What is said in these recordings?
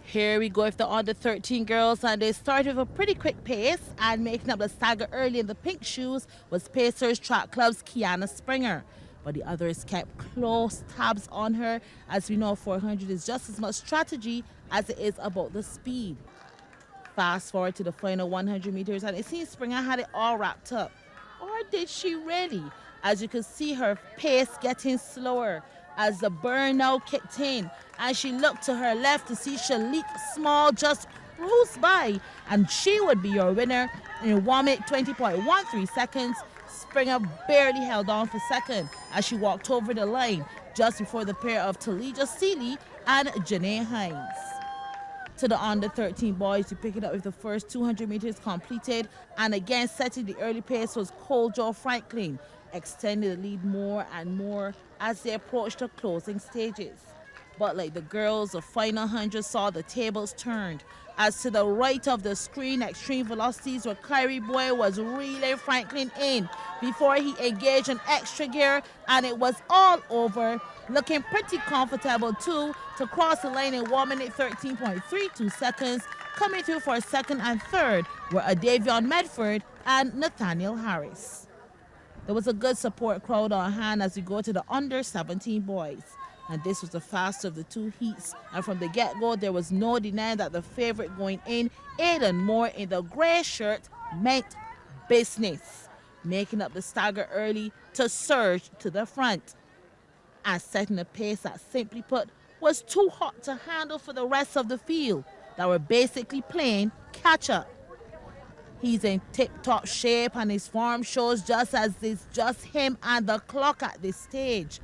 Here we go with the under 13 girls, and they started with a pretty quick pace, and making up the stagger early in the pink shoes was Pacers Track Club's Kiana Springer. But the others kept close tabs on her, as we know 400 is just as much strategy as it is about the speed. Fast forward to the final 100 meters, and it seems Springer had it all wrapped up. Or did she really? As you could see her pace getting slower as the burnout kicked in, and she looked to her left to see Shalik Small just cruise by, and she would be your winner in 1 minute 20.13 seconds. Springer barely held on for second as she walked over the line just before the pair of Talija Seeley and Janae Hines. To the under 13 boys, we pick it up with the first 200 meters completed, and again setting the early pace was Cole Joe Franklin, extending the lead more and more as they approached the closing stages. But like the girls, the final 100 saw the tables turned, as to the right of the screen, extreme velocities where Kyrie Boy was reeling Franklin in before he engaged in extra gear, and it was all over, looking pretty comfortable too to cross the line in 1 minute 13.32 seconds. Coming through for second and third were Adavion Medford and Nathaniel Harris. There was a good support crowd on hand as we go to the under 17 boys. And this was the faster of the two heats. And from the get-go, there was no denying that the favorite going in, Aidan Moore in the gray shirt, meant business, making up the stagger early to surge to the front. And setting a pace that, simply put, was too hot to handle for the rest of the field that were basically playing catch-up. He's in tip-top shape, and his form shows just as it's just him and the clock at this stage.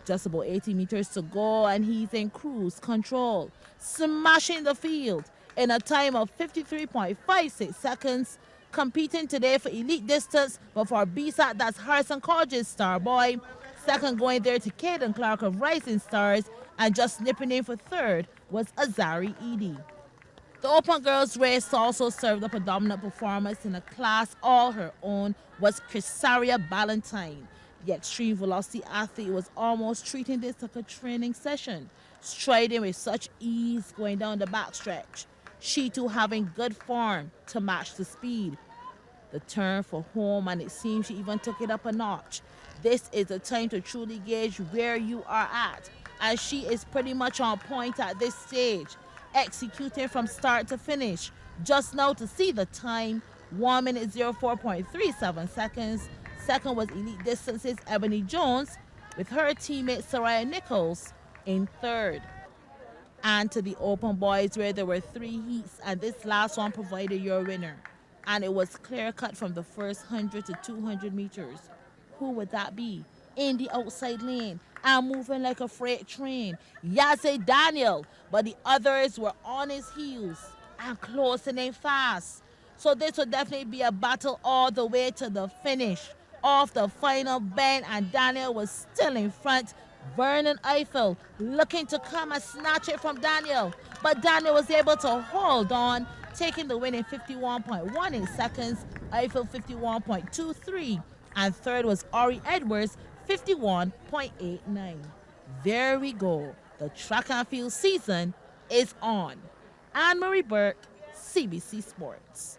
Just about 80 meters to go, and he's in cruise control, smashing the field in a time of 53.56 seconds, competing today for elite distance, but for BSAT, that's Harrison College's star boy. Second going there to Caden Clark of Rising Stars, and just nipping in for third was Azari Edie. The Open Girls race also served up a dominant performance in a class all her own was Chrisaria Ballantyne. The extreme velocity athlete was almost treating this like a training session, striding with such ease going down the backstretch. She too having good form to match the speed. The turn for home, and it seems she even took it up a notch. This is the time to truly gauge where you are at, and she is pretty much on point at this stage, executing from start to finish. Just now to see the time, 1 minute 04.37 seconds. Second was elite distances Ebony Jones, with her teammate Soraya Nichols in third. And to the open boys, where there were 3 heats, and this last one provided your winner. And it was clear cut from the first 100 to 200 meters. Who would that be? In the outside lane and moving like a freight train, Yaze Daniel, but the others were on his heels and closing in fast. So this would definitely be a battle all the way to the finish. Off the final bend, and Daniel was still in front. Vernon Eiffel looking to come and snatch it from Daniel, but Daniel was able to hold on, taking the win in 51.18 seconds, Eiffel 51.23, and third was Ori Edwards 51.89. There we go. The track and field season is on. Ann-Marie Burke, CBC Sports.